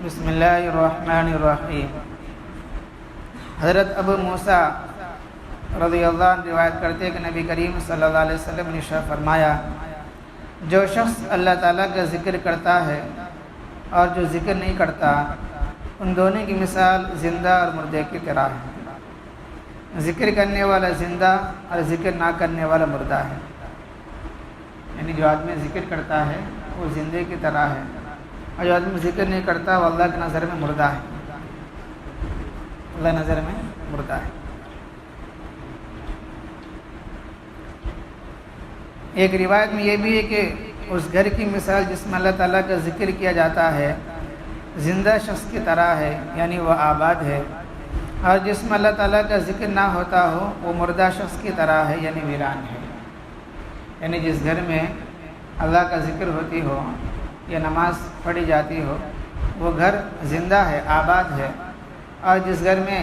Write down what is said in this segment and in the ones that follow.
بسم اللہ الرحمن الرحیم۔ حضرت ابو موسیٰ رضی اللہ عنہ روایت کرتے ہیں کہ نبی کریم صلی اللہ علیہ وسلم نے ارشاد فرمایا، جو شخص اللہ تعالیٰ کا ذکر کرتا ہے اور جو ذکر نہیں کرتا، ان دونوں کی مثال زندہ اور مردے کی طرح ہے۔ ذکر کرنے والا زندہ اور ذکر نہ کرنے والا مردہ ہے، یعنی جو آدمی ذکر کرتا ہے وہ زندے کی طرح ہے، اور جو آدمی ذکر نہیں کرتا وہ اللہ کی نظر میں مردہ ہے، اللہ کی نظر میں مردہ ہے۔ ایک روایت میں یہ بھی ہے کہ اس گھر کی مثال جس میں اللہ تعالیٰ کا ذکر کیا جاتا ہے زندہ شخص کی طرح ہے، یعنی وہ آباد ہے، اور جس میں اللہ تعالیٰ کا ذکر نہ ہوتا ہو وہ مردہ شخص کی طرح ہے، یعنی ویران ہے۔ یعنی جس گھر میں اللہ کا ذکر ہوتی ہو یا نماز پڑھی جاتی ہو وہ گھر زندہ ہے، آباد ہے، اور جس گھر میں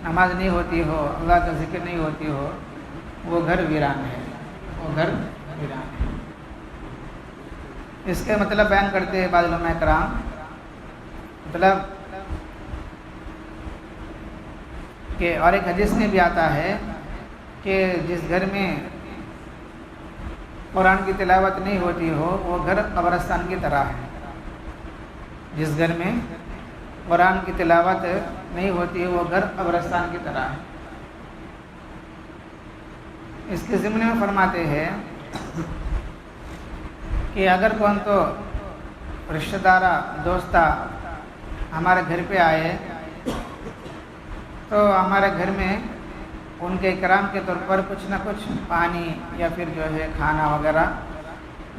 نماز نہیں ہوتی ہو، اللہ کا ذکر نہیں ہوتی ہو، وہ گھر ویران ہے، وہ گھر ویران ہے۔ اس کے مطلب بیان کرتے ہیں بعض علماء کرام، مطلب کہ اور ایک حدیث میں بھی آتا ہے کہ جس گھر میں قرآن کی تلاوت نہیں ہوتی ہو وہ گھر قبرستان کی طرح ہے۔ جس گھر میں قرآن کی تلاوت نہیں ہوتی وہ گھر قبرستان کی طرح ہے۔ اس کے ضمن میں فرماتے ہیں کہ اگر کون تو رشتہ دارہ دوستہ ہمارے گھر پہ آئے تو ہمارے گھر میں ان کے اکرام کے طور پر کچھ نہ کچھ پانی یا پھر جو ہے کھانا وغیرہ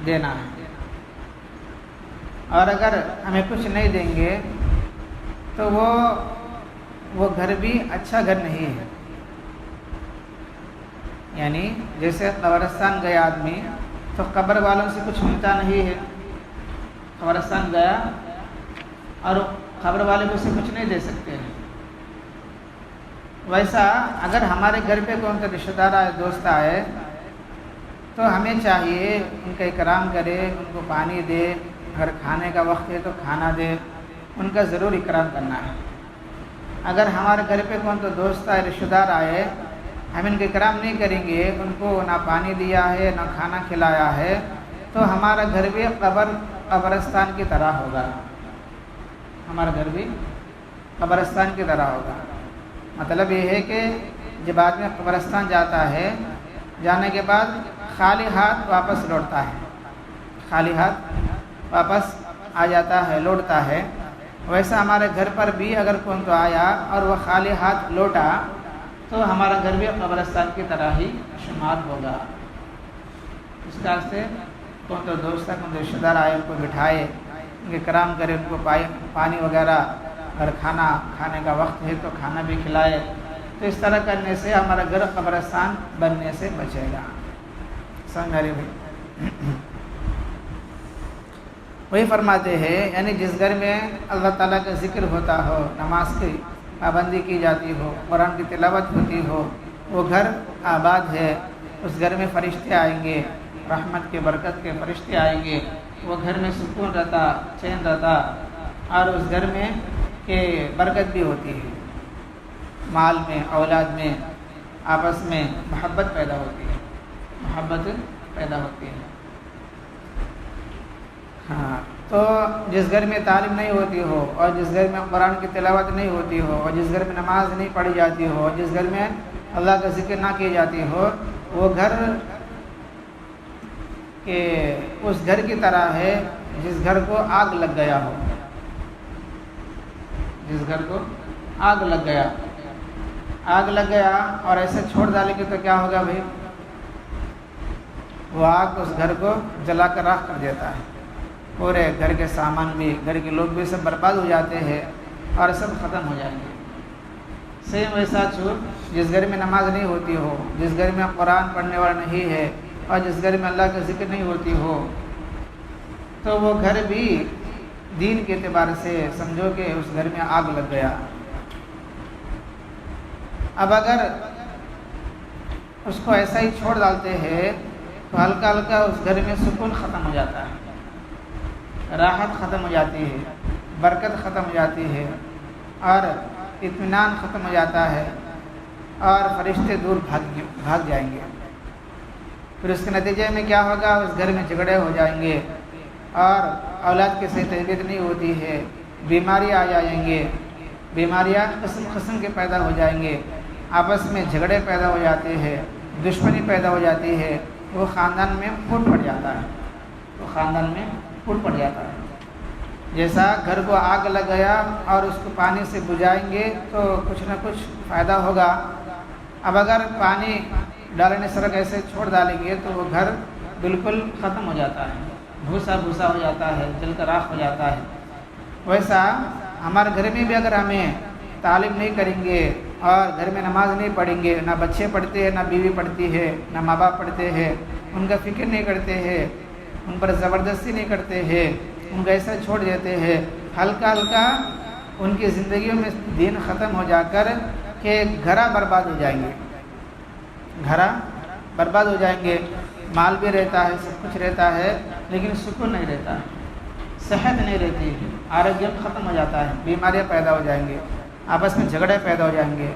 دینا ہے، اور اگر ہمیں کچھ نہیں دیں گے تو وہ گھر بھی اچھا گھر نہیں ہے۔ یعنی جیسے قبرستان گیا آدمی تو قبر والوں سے کچھ ملتا نہیں ہے، قبرستان گیا اور قبر والے کو سے کچھ نہیں دے سکتے ہیں، ویسا اگر ہمارے گھر پہ کون سا رشتہ دار آئے، دوست آئے، تو ہمیں چاہیے ان کا اکرام کرے، ان کو پانی دے، اگر کھانے کا وقت ہے تو کھانا دے، ان کا ضرور اکرام کرنا ہے۔ اگر ہمارے گھر پہ کون تو دوست آئے، رشتہ دار آئے، ہم ان کا اکرام نہیں کریں گے، ان کو نہ پانی دیا ہے نہ کھانا کھلایا ہے، تو ہمارا گھر بھی قبرستان کی طرح ہوگا، ہمارا گھر بھی قبرستان کی طرح ہوگا۔ مطلب یہ ہے کہ جب آدمی قبرستان جاتا ہے، جانے کے بعد خالی ہاتھ واپس لوٹتا ہے، خالی ہاتھ واپس آ جاتا ہے، لوٹتا ہے، ویسا ہمارے گھر پر بھی اگر کون تو آیا اور وہ خالی ہاتھ لوٹا تو ہمارا گھر بھی قبرستان کی طرح ہی شمار ہوگا۔ اس طرح سے کون تو دوست کون تو رشتہ دار آئے، ان کو بٹھائے، ان کے کرام کرے، ان کو پانی وغیرہ، اگر کھانا کھانے کا وقت ہے تو کھانا بھی کھلائے، تو اس طرح کرنے سے ہمارا گھر قبرستان بننے سے بچے گا۔ سمجھ رہے بھائی؟ وہی فرماتے ہیں یعنی جس گھر میں اللہ تعالیٰ کا ذکر ہوتا ہو، نماز کی پابندی کی جاتی ہو، قرآن کی تلاوت ہوتی ہو، وہ گھر آباد ہے، اس گھر میں فرشتے آئیں گے، رحمت کے برکت کے فرشتے آئیں گے، وہ گھر میں سکون رہتا، چین رہتا، اور اس گھر میں کہ برکت بھی ہوتی ہے، مال میں، اولاد میں، آپس میں محبت پیدا ہوتی ہے، محبت پیدا ہوتی ہے۔ ہاں، تو جس گھر میں تعلیم نہیں ہوتی ہو، اور جس گھر میں قرآن کی تلاوت نہیں ہوتی ہو، اور جس گھر میں نماز نہیں پڑھی جاتی ہو، جس گھر میں اللہ کا ذکر نہ کی جاتی ہو، وہ گھر کہ اس گھر کی طرح ہے جس گھر کو آگ لگ گیا ہو، جس گھر کو آگ لگ گیا، آگ لگ گیا اور ایسے چھوڑ ڈالے گے تو کیا ہوگا بھائی؟ وہ آگ اس گھر کو جلا کر راکھ کر دیتا ہے، پورے گھر کے سامان بھی، گھر کے لوگ بھی سب برباد ہو جاتے ہیں اور سب ختم ہو جائیں گے۔ سیم ویسا چھوٹ جس گھر میں نماز نہیں ہوتی ہو، جس گھر میں قرآن پڑھنے والا نہیں ہے، اور جس گھر میں اللہ کا ذکر نہیں ہوتی ہو، تو وہ گھر بھی دین کے اعتبار سے سمجھو کہ اس گھر میں آگ لگ گیا۔ اب اگر اس کو ایسا ہی چھوڑ ڈالتے ہیں تو ہلکا ہلکا اس گھر میں سکون ختم ہو جاتا ہے، راحت ختم ہو جاتی ہے، برکت ختم ہو جاتی ہے اور اطمینان ختم ہو جاتا ہے اور فرشتے دور بھاگ جائیں گے۔ پھر اس کے نتیجے میں کیا ہوگا؟ اس گھر میں جھگڑے ہو جائیں گے اور اولاد کی صحیح تربیت نہیں ہوتی ہے، بیماریاں آ جائیں گے، بیماریاں قسم قسم کے پیدا ہو جائیں گے، آپس میں جھگڑے پیدا ہو جاتے ہیں، دشمنی پیدا ہو جاتی ہے، وہ خاندان میں پھوٹ پڑ جاتا ہے، جیسا گھر کو آگ لگ گیا اور اس کو پانی سے بجھائیں گے تو کچھ نہ کچھ فائدہ ہوگا۔ اب اگر پانی ڈالنے سرک ایسے چھوڑ ڈالیں گے تو وہ گھر بالکل ختم ہو جاتا ہے، بھوسا ہو جاتا ہے، جل کر راکھ ہو جاتا ہے۔ ویسا ہمارے گھر میں بھی اگر ہمیں تعلیم نہیں کریں گے اور گھر میں نماز نہیں پڑھیں گے، نہ بچے پڑھتے ہیں، نہ بیوی پڑھتی ہے، نہ ماں باپ پڑھتے ہیں، ان کا فکر نہیں کرتے ہیں، ان پر زبردستی نہیں کرتے ہیں، ان کو ایسا چھوڑ دیتے ہیں، ہلکا ہلکا ان کی زندگیوں میں دین ختم ہو جا کر کہ گھرا برباد ہو جائیں گے، مال بھی رہتا ہے، سب کچھ رہتا ہے، لیکن سکون نہیں رہتا ہے، صحت نہیں رہتی ہے، آروگیہ ختم ہو جاتا ہے، بیماریاں پیدا ہو جائیں گے، آپس میں جھگڑے پیدا ہو جائیں گے،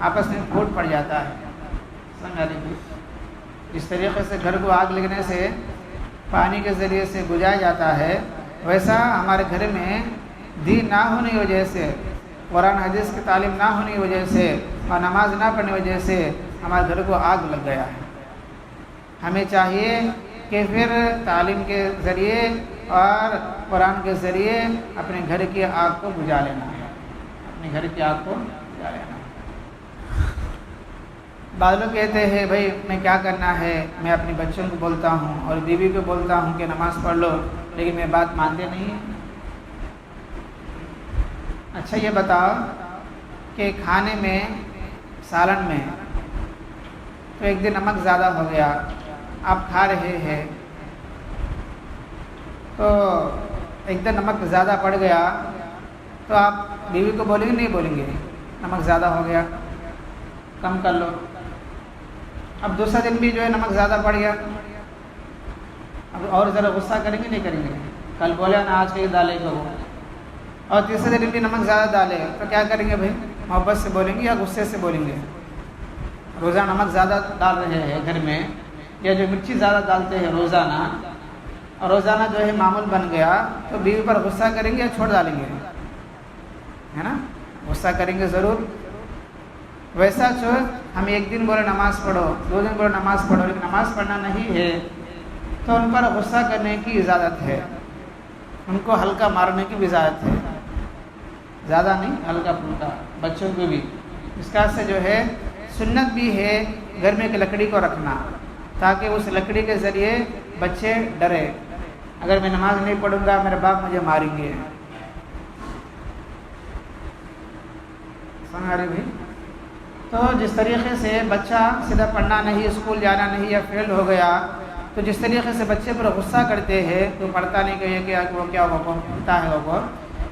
آپس میں پھوٹ پڑ جاتا ہے۔ سمجھا لیجیے، اس طریقے سے گھر کو آگ لگنے سے پانی کے ذریعے سے بجھایا جاتا ہے، ویسا ہمارے گھر میں دین نہ ہونے کی وجہ سے، قرآن حدیث کی تعلیم نہ ہونے کی وجہ سے اور نماز نہ پڑھنے کی وجہ سے ہمارے گھر کو آگ لگ گیا ہے۔ ہمیں چاہیے کہ پھر تعلیم کے ذریعے اور قرآن کے ذریعے اپنے گھر کی آگ کو بجھا لینا ہے، بعض لوگ کہتے ہیں بھائی میں کیا کرنا ہے، میں اپنے بچوں کو بولتا ہوں اور بیوی کو بولتا ہوں کہ نماز پڑھ لو، لیکن میں بات مانتے نہیں ہیں۔ اچھا یہ بتاؤ کہ کھانے میں، سالن میں تو ایک دن نمک زیادہ ہو گیا، آپ کھا رہے ہیں تو ایک دن نمک زیادہ پڑ گیا تو آپ بیوی کو بولیں گے نہیں بولیں گے نمک زیادہ ہو گیا کم کر لو؟ اب دوسرا دن بھی جو ہے نمک زیادہ پڑ گیا، اب اور ذرا غصہ کریں گے نہیں کریں گے؟ کل بولے نا آج کے ڈالے گا وہ، اور تیسرے دن بھی نمک زیادہ ڈالے تو کیا کریں گے بھائی؟ محبت سے بولیں گے یا غصے سے بولیں گے؟ روزانہ نمک زیادہ ڈال رہے ہیں گھر میں، یا جو مرچی زیادہ ڈالتے ہیں روزانہ، اور روزانہ جو ہے معمول بن گیا، تو بیوی پر غصہ کریں گے یا چھوڑ ڈالیں گے؟ ہے نا، غصہ کریں گے ضرور۔ ویسا ہم ایک دن بولے نماز پڑھو، 2 دن بولے نماز پڑھو، لیکن نماز پڑھنا نہیں ہے تو ان پر غصہ کرنے کی اجازت ہے، ان کو ہلکا مارنے کی بھی اجازت ہے، زیادہ نہیں، ہلکا پھلکا، بچوں کو بھی۔ اس کا سے جو ہے سنت بھی ہے گھر میں ایک لکڑی کو رکھنا، تاکہ اس لکڑی کے ذریعے بچے ڈرے، اگر میں نماز نہیں پڑھوں گا میرے باپ مجھے ماریں گے۔ سمجھ رہے بھی؟ تو جس طریقے سے بچہ سیدھا پڑھنا نہیں، اسکول جانا نہیں یا فیل ہو گیا، تو جس طریقے سے بچے پر غصہ کرتے ہیں تو پڑھتا نہیں کہ یہ وہ کیا ہوتا ہے وہ،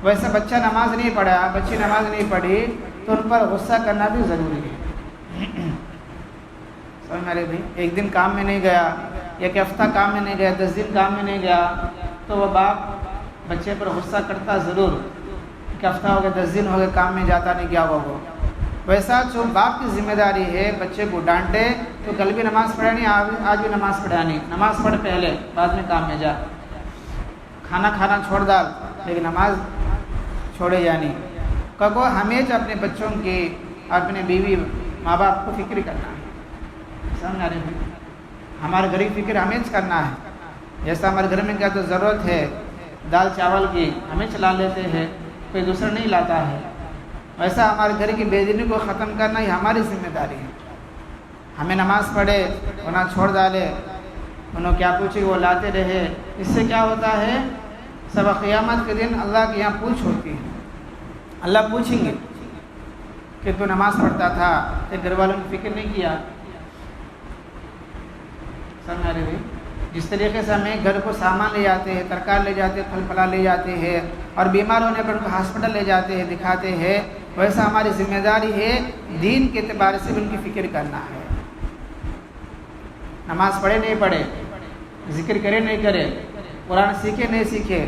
ویسے بچہ نماز نہیں پڑھا، بچی نماز نہیں پڑھی تو ان پر غصہ کرنا بھی ضروری ہے۔ سمجھ میرے بھی؟ ایک دن کام میں نہیں گیا، ایک ہفتہ کام میں نہیں گیا، 10 دن کام میں نہیں گیا، تو وہ باپ بچے پر غصہ کرتا ضرور، ایک ہفتہ ہو گیا، 10 دن ہو گئے کام میں جاتا نہیں گیا وہ۔ ویسا جو باپ کی ذمہ داری ہے بچے کو ڈانٹے تو کل بھی نماز پڑھا نہیں، آج بھی نماز پڑھا نہیں، نماز پڑھ پہلے بعد میں کام میں جا، کھانا چھوڑ ڈال لیکن نماز چھوڑے جانی۔ کہو ہمیں جو اپنے بچوں کی، اپنے بیوی ماں باپ کو فکر کرنا ہے، سمجھ آ رہے ہیں؟ ہمارے گھر کی فکر ہمیں کرنا ہے، جیسا ہمارے گھر میں کیا تو ضرورت ہے دال چاول کی ہمیں چلا لیتے ہیں، کوئی دوسرا نہیں لاتا ہے، ویسا ہمارے گھر کی بے دینی کو ختم کرنا یہ ہماری ذمہ داری ہے۔ ہمیں نماز پڑھے ورنہ چھوڑ ڈالے، انہوں کیا پوچھے وہ لاتے رہے، اس سے کیا ہوتا ہے؟ سب قیامت کے دن اللہ کے یہاں پوچھ ہوتی ہے، اللہ پوچھیں گے کہ تو نماز پڑھتا تھا، تیرے گھر والوں کی فکر نہیں کیا؟ سمجھ رہے؟ جس طریقے سے ہمیں گھر کو سامان لے جاتے ہیں، ترکار لے جاتے ہیں، پھل پھلا لے جاتے ہیں، اور بیمار ہونے پر ان کو ہاسپٹل لے جاتے ہیں، دکھاتے ہیں، ویسا ہماری ذمہ داری ہے دین کے اعتبار سے بھی ان کی فکر کرنا ہے۔ نماز پڑھے نہیں پڑھے، ذکر کرے نہیں کرے، قرآن سیکھے نہیں سیکھے،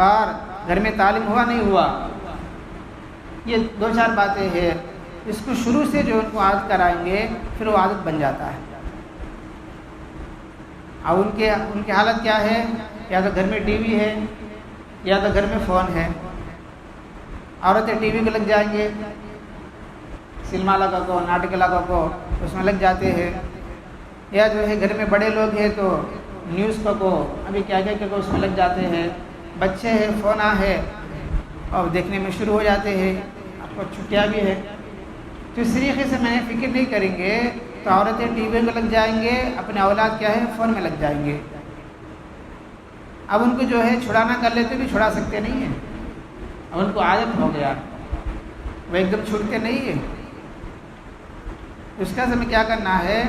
اور گھر میں تعلیم ہوا نہیں ہوا، یہ 2-4 باتیں ہیں، اس کو شروع سے جو ان کو عادت کرائیں گے پھر وہ عادت بن جاتا ہے۔ اب ان کی حالت کیا ہے؟ یا تو گھر میں ٹی وی ہے یا تو گھر میں فون ہے۔ عورتیں ٹی وی کو لگ جائیں گے، سنیما لگا کو، ناٹک لگا کو اس میں لگ جاتے ہیں، یا جو ہے گھر میں بڑے لوگ ہیں تو نیوز کو ابھی کیا اس میں لگ جاتے ہیں۔ بچے ہیں، فون ہے اور دیکھنے میں شروع ہو جاتے ہیں۔ آپ کو چھٹیاں بھی ہے، تو اس طریقے سے میں نے فکر نہیں کریں گے تو عورتیں ٹی وی کو لگ جائیں گے، اپنے اولاد کیا ہے فون میں لگ جائیں گے۔ اب ان کو جو ہے چھڑانا کر لیتے بھی چھڑا سکتے نہیں ہیں، اب ان کو عادت ہو گیا، وہ ایک دم چھوٹتے نہیں ہیں۔ اس کا ہمیں کیا کرنا ہے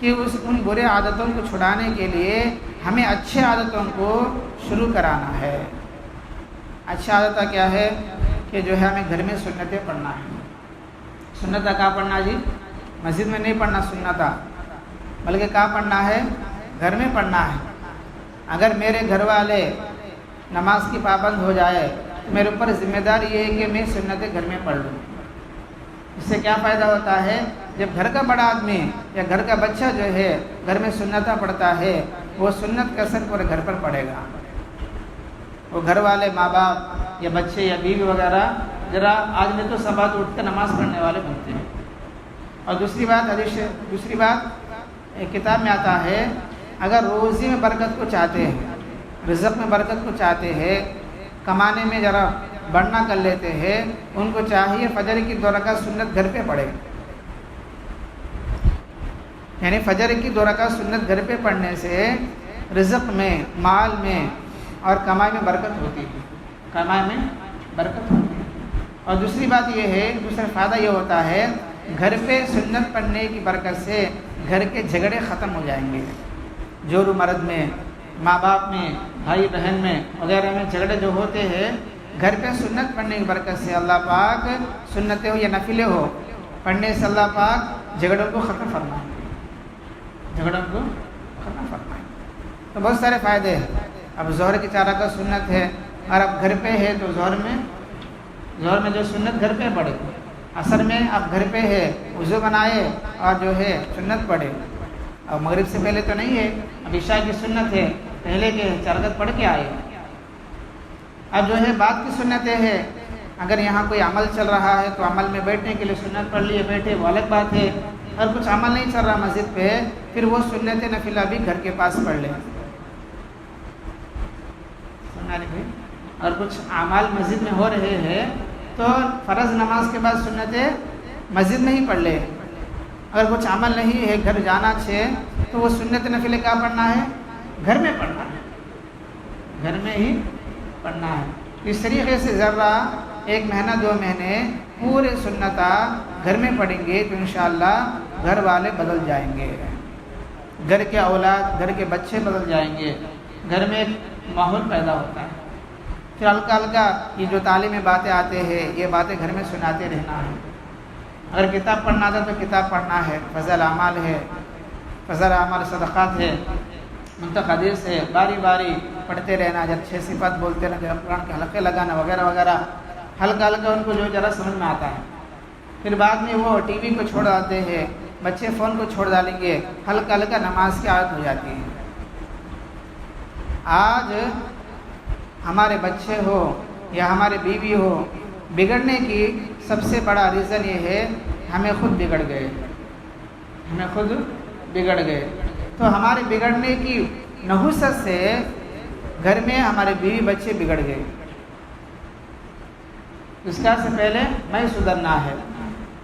کہ ان برے عادتوں کو چھڑانے کے لیے ہمیں اچھے عادتوں کو شروع کرانا ہے۔ اچھا عادت کیا ہے کہ جو ہے ہمیں گھر میں سنتیں پڑھنا ہے۔ سنتیں کہاں پڑھنا جی؟ مسجد میں نہیں پڑھنا سنتیں، بلکہ کہاں پڑھنا ہے؟ گھر میں پڑھنا ہے۔ اگر میرے گھر والے نماز کی پابند ہو جائے تو میرے اوپر ذمہ داری یہ ہے کہ میں سنتیں گھر میں پڑھ لوں۔ اس سے کیا فائدہ ہوتا ہے؟ جب گھر کا بڑا آدمی یا گھر کا بچہ جو ہے گھر میں سنتیں پڑھتا ہے، وہ سنت کا اثر پورے گھر پر پڑے گا۔ وہ گھر والے ماں باپ یا بچے یا بیوی وغیرہ ذرا آج میں تو صبح اٹھ کر نماز پڑھنے والے بنتے ہیں۔ اور دوسری بات ایک کتاب میں آتا ہے، اگر روزی میں برکت کو چاہتے ہیں، رزق میں برکت کو چاہتے ہیں، کمانے میں ذرا بڑھنا کر لیتے ہیں، ان کو چاہیے فجر کی 2 رکعت سنت گھر پہ پڑھے۔ یعنی فجر کی 2 رکعت سنت گھر پہ پڑھنے سے رزق میں، مال میں اور کمائی میں برکت ہوتی ہے، کمائی میں برکت ہوتی ہے۔ اور دوسری بات یہ ہے، دوسرا فائدہ یہ ہوتا ہے، گھر پہ سنت پڑھنے کی برکت سے گھر کے جھگڑے ختم ہو جائیں گے۔ جور و مرد میں، ماں باپ میں، بھائی بہن میں وغیرہ میں جھگڑے جو ہوتے ہیں، گھر پہ سنت پڑھنے کی برکت سے اللہ پاک سنتیں ہو یا نفلیں ہو پڑھنے سے اللہ پاک جھگڑوں کو ختم فرمائیں گے، جھگڑوں کو ختم فرمائیں گے۔ تو بہت سارے فائدے ہیں۔ اب ظہر کی 4 رکعت سنت ہے، اور اب گھر پہ ہے تو ظہر میں جو سنت گھر پہ پڑھے، عصر میں اب گھر پہ ہے وضو بنائے اور جو ہے سنت پڑھے۔ اب مغرب سے پہلے تو نہیں ہے، اب عشاء کی سنت ہے، پہلے کے 4 رکعت پڑھ کے آئے۔ اب جو ہے بعد کی سنتیں ہیں، اگر یہاں کوئی عمل چل رہا ہے تو عمل میں بیٹھنے کے لیے سنت پڑھ لیے، بیٹھے، وہ الگ بات ہے۔ اور کچھ عمل نہیں چل رہا مسجد پہ، پھر وہ سنت نفلہ بھی گھر کے پاس پڑھ لیں۔ اور کچھ اعمال مسجد میں ہو رہے ہیں تو فرض نماز کے بعد سنتیں مسجد میں ہی پڑھ لے۔ اگر کچھ عمل نہیں ہے، گھر جانا ہے، تو وہ سنت نفلیں کیا پڑھنا ہے؟ گھر میں پڑھنا ہے، گھر میں ہی پڑھنا ہے۔ اس طریقے سے ذرا 1 مہینہ 2 مہینے پورے سنتیں گھر میں پڑھیں گے تو انشاءاللہ گھر والے بدل جائیں گے، گھر کے اولاد، گھر کے بچے بدل جائیں گے، گھر میں ایک ماحول پیدا ہوتا ہے۔ پھر ہلکا ہلکا یہ جو تعلیمی باتیں آتے ہیں، یہ باتیں گھر میں سناتے رہنا ہے۔ اگر کتاب پڑھنا تھا تو کتاب پڑھنا ہے، فضل اعمال ہے، فضل اعمال صدقات ہے، منطق حدیث ہے، باری باری پڑھتے رہنا، جب 6 صفات بولتے رہنا، جب قرآن کے حلقے لگانا وغیرہ وغیرہ، ہلکا ہلکا ان کو جو ذرا سمجھ میں آتا ہے۔ پھر بعد میں وہ ٹی وی کو چھوڑ آتے ہیں، بچے فون کو چھوڑ ڈالیں گے، ہلکا ہلکا نماز کی عادت ہو جاتی ہے۔ آج ہمارے بچے ہو یا ہمارے بیوی ہو، بگڑنے کی سب سے بڑا ریزن یہ ہے ہمیں خود بگڑ گئے، ہمیں خود بگڑ گئے۔ تو ہمارے بگڑنے کی نحوست سے گھر میں ہمارے بیوی بچے بگڑ گئے۔ اس کا سے پہلے میں سدھرنا ہے،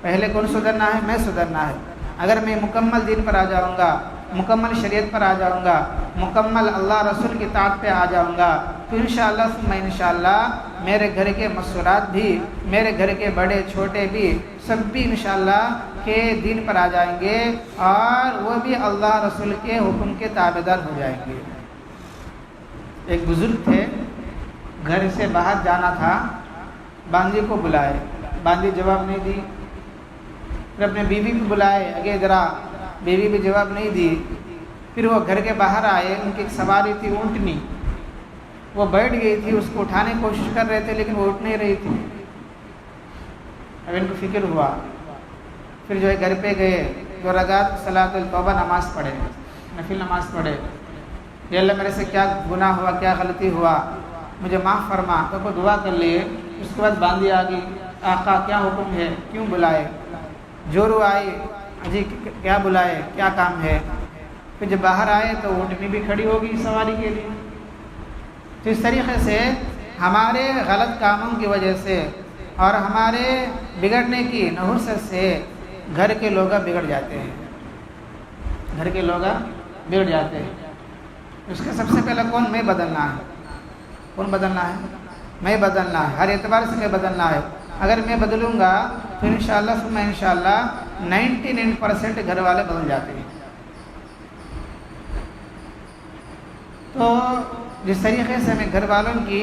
پہلے کون سدھرنا ہے؟ میں سدھرنا ہے۔ اگر میں مکمل دین پر آ جاؤں گا، مکمل شریعت پر آ جاؤں گا، مکمل اللہ رسول کی اطاعت پہ آ جاؤں گا، تو انشاءاللہ ثم انشاءاللہ میرے گھر کے مسئولات بھی، میرے گھر کے بڑے چھوٹے بھی، سب بھی انشاءاللہ کے دین پر آ جائیں گے اور وہ بھی اللہ رسول کے حکم کے تابعدار ہو جائیں گے۔ ایک بزرگ تھے، گھر سے باہر جانا تھا، باندی کو بلائے، باندی جواب نہیں دی، پھر اپنے بیوی کو بلائے، اگے ذرا بیوی بھی جواب نہیں دی، پھر وہ گھر کے باہر آئے، ان کی ایک سواری تھی اونٹنی، وہ بیٹھ گئی تھی، اس کو اٹھانے کی کوشش کر رہے تھے لیکن وہ اٹھ نہیں رہی تھی۔ اب ان کو فکر ہوا، پھر جو ہے گھر پہ گئے، 2 رکعت صلاۃ التوبہ نماز پڑھے، نفل نماز پڑھے، یا اللہ میرے سے کیا گناہ ہوا، کیا غلطی ہوا، مجھے معاف فرما، تو وہ دعا کر لیے۔ اس کے بعد باندھی آ گئی، آقا کیا حکم ہے، کیوں بلائے؟ جورو آئی، جی کیا بلائے، کیا کام ہے؟ پھر جب باہر آئے تو اونٹنی بھی کھڑی ہوگی سواری کے لیے۔ تو اس طریقے سے ہمارے غلط کاموں کی وجہ سے اور ہمارے بگڑنے کی نحوست سے گھر کے لوگ بگڑ جاتے ہیں، گھر کے لوگ بگڑ جاتے ہیں۔ اس کا سب سے پہلا کون؟ میں بدلنا ہے۔ کون بدلنا ہے؟ میں بدلنا ہے، ہر اعتبار سے میں بدلنا ہے۔ اگر میں بدلوں گا تو انشاءاللہ ثم انشاءاللہ 99% گھر والے بدل جاتے ہیں۔ تو جس طریقے سے ہمیں گھر والوں کی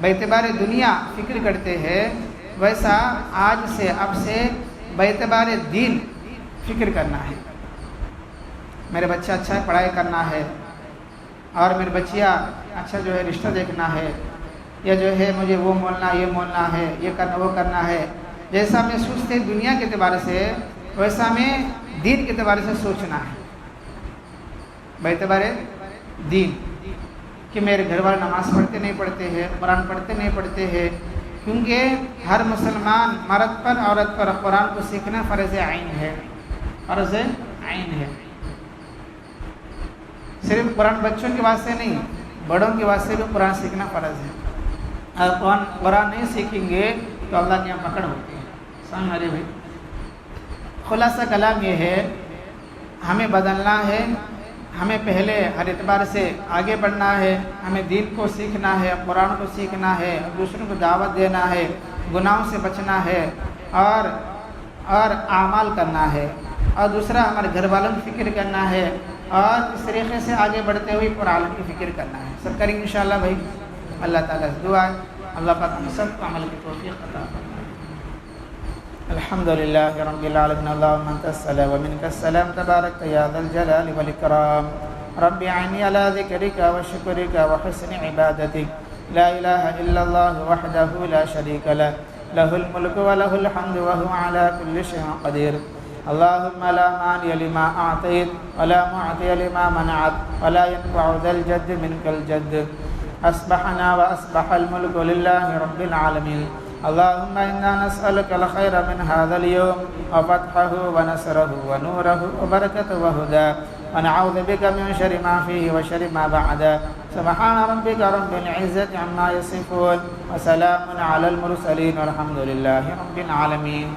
باعتبار دنیا فکر کرتے ہیں، ویسا آج سے اب سے باعتبار دین فکر کرنا ہے۔ میرے بچہ اچھا پڑھائی کرنا ہے، اور میرے بچیا اچھا جو ہے رشتہ دیکھنا ہے، یا جو ہے مجھے وہ مولنا یہ مولنا ہے، یہ کرنا وہ کرنا ہے۔ جیسا میں سوچتے دنیا کے اعتبار سے، ویسا میں دین کے اعتبار سے سوچنا ہے، باعتبار دین، کہ میرے گھر والے نماز پڑھتے نہیں پڑھتے ہیں، قرآن پڑھتے نہیں پڑھتے ہیں، کیونکہ ہر مسلمان مرد پر عورت پر قرآن کو سیکھنا فرض عین ہے، فرض عین ہے۔ صرف قرآن بچوں کے واسطے نہیں، بڑوں کے واسطے بھی قرآن سیکھنا فرض ہے۔ اگر قرآن نہیں سیکھیں گے تو اللہ کے یہاں پکڑ ہوتی ہے۔ سمجھ آ رہی بھائی؟ خلاصہ کلام یہ ہے، ہمیں بدلنا ہے، ہمیں پہلے ہر اعتبار سے آگے بڑھنا ہے، ہمیں دین کو سیکھنا ہے، قرآن کو سیکھنا ہے، دوسروں کو دعوت دینا ہے، گناہوں سے بچنا ہے، اور اعمال کرنا ہے، اور دوسرا ہمارے گھر والوں کی فکر کرنا ہے، اور اس طریقے سے آگے بڑھتے ہوئے قرآن کی فکر کرنا ہے۔ سب کریں گے انشاءاللہ بھائی۔ اللہ تعالیٰ سے دعا ہے اللہ پاک ہم سب کو عمل کی توفیق عطا فرمائے۔ الحمد للہ رب العالمین، اللہم انت السلام ومنک السلام، تبارک یا ذا الجلال والاکرام، رب اعنی علی ذکرک وشکرک وحسن عبادتک، لا الہ الا اللہ وحدہ لا شریک لہ، لہ الملک ولہ الحمد وہو علی کل شیء قدیر۔ اللهم لا مانع لما أعطيت ولا معطي لما منعت ولا ينفع ذا الجد منك الجد، أصبحنا وأصبح الملك لله رب العالمين۔ اللهم إنا نسألك الخير من هذا اليوم وفتحه ونصره ونوره وبركته وهداه، ونعوذ بك من شر ما فيه وشر ما بعده۔ سبحان ربك رب العزة عما يصفون، وسلام على المرسلين، والحمد لله رب العالمين۔